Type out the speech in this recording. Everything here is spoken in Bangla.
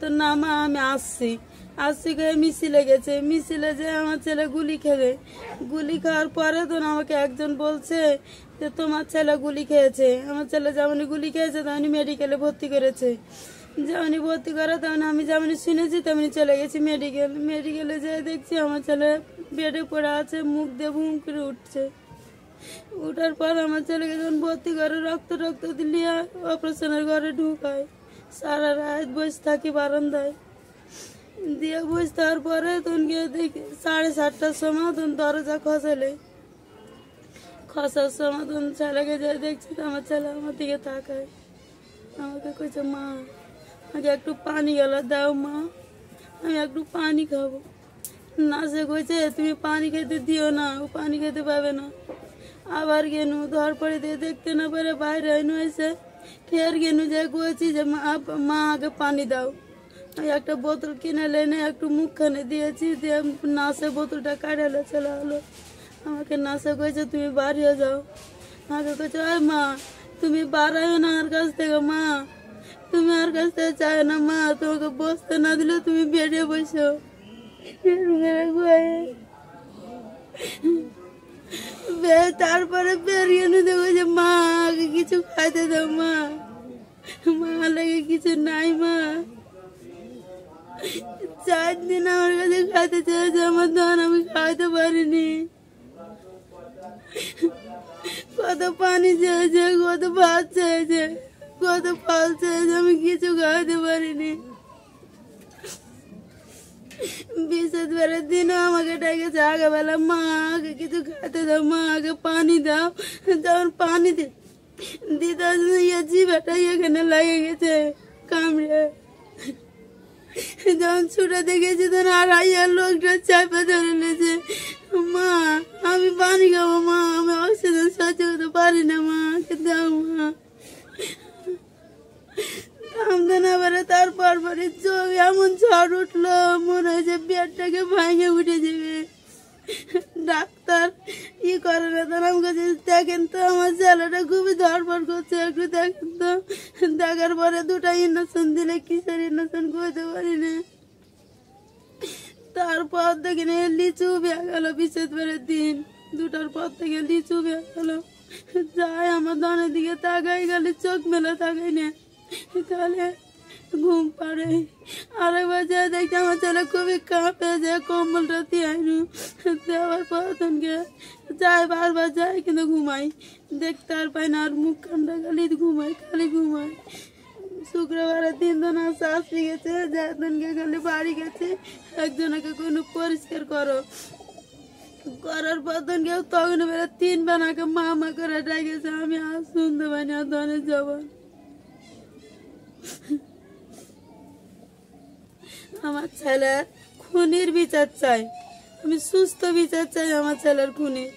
তো না মা আমি আসছি আসছি গিয়ে মিছিলে গেছে, মিছিলে যে আমার ছেলে গুলি খেলে, গুলি খাওয়ার পরে তো আমাকে একজন বলছে যে তোমার ছেলে গুলি খেয়েছে। আমার ছেলে যেমনই গুলি খেয়েছে তেমনি মেডিকেলে ভর্তি করেছে, যেমনই ভর্তি করে তেমন আমি যেমনই শুনেছি তেমনি চলে গেছি মেডিকেলে যেয়ে দেখছি আমার ছেলে বেডে পড়ে আছে, মুখ দিয়ে বুম করে উঠছে। উঠার পর আমার ছেলেকে যখন ভর্তি করে রক্ত দিলে অপারেশনের ঘরে ঢুকায়, সারা রাত বসে থাকি বারান্দায় দিয়ে বসে থাকার পরে তখন গিয়ে দেখি 7:30টার সময় তখন দরজা খসার সময় তখন ছেলেকে যে দেখছি তো আমার ছেলে আমার দিকে তাকায়, আমাকে কইছে মা আমাকে একটু পানি গেলা দাও মা, আমি একটু পানি খাবো না। সে কইছে তুমি পানি খেতে দিও না, ও পানি খেতে পাবে না। আবার গেনু ধর পরে দিয়ে দেখতে না পারে বাইরে আইনু এসে ফের গেনু যে কইছি যে মা আগে পানি দাও। আমি একটা বোতল কিনে এনে একটু মুখখানে দিয়েছি, দিয়ে নাসে বোতলটা কাটালে চলে হলো। আমাকে নাসে কইছে তুমি বাড়িয়ে যাও, আমাকে কইছে ওই মা তুমি বাড়াইও না আর কাছ থেকে, মা তুমি আর কাছ থেকে চাই না মা, তোমাকে বসতে না দিলে তুমি বেডে বসো। তারপরে বেরিয়ে দেখো যে মা আগে কিছু খাইতে দাও মা, মা লাগে কিছু নাই মা। 4 দিন আমার কাছে খাইতে চেয়েছে আমার ধন, আমি খাইতে পারিনি। কত পানি চেয়েছে, কত ভাত চেয়েছে, কত ফল চেয়েছে, আমি কিছু খাইতে পারিনি। বিশেষ বেড়ে দিনও আমাকে ডেকেছে আগে বেলা মা আগে কিছু খাইতে দাও মা, আগে পানি দাও। যখন পানি দিতে জিভাটা এখানে লাগে গেছে কামড়ে, যখন ছুটে দেখেছি তখন আড়াইয়ার লোকটা চাপে ধরে নিয়েছে। মা আমি পানি খাবো মা, আমি অক্সিজেন সহ্য করতে পারি না মা, দাও মা। থামতে না পারে তারপর পরে চোখ এমন ঝড় উঠলো মনে হয়েছে পেটটাকে ভাঙে উঠে যাবে। ডাক্তার ই করে না, তার আমি কাছে দেখেন তো আমার ছেলেটা খুবই ধরপড় করছে, একটু দেখেন তো। দেখার পরে 2টা ইঞ্জেকশন দিলে কিসের ইঞ্জেকশন করতে পারি না। তারপর দেখি না লিচু বেয়ে গেল, বিশেষ করে দিন 2টার পর থেকে লিচু বেয়ে গেল। যাই আমার ধনের দিকে তাকাই গেলে চোখ মেলে তাকাই না, তাহলে ঘুম পাড়ে। আরেকবার যা দেখতে আমার ছেলে খুবই কাঁপে, যে কম্বলটা দিয়াইনু দেওয়ার পর তনকে যাই বারবার যাই কিন্তু ঘুমাই, দেখতে আর পাই না, আর মুখ কান্ডা খালি ঘুমাই। শুক্রবারের দিন তো না শাস্তি গেছে, যা তনকে খালি বাড়ি গেছে একজনকে কোনো পরিষ্কার করার পর তনকে তখন বেলা 3 বানাকে মা করে ডাকেছে, আমি আর শুনতে পাই না ধনের জবান। আমার ছেলের খুনির বিচার চাই, আমি সুস্থ বিচার চাই আমার ছেলের খুনির।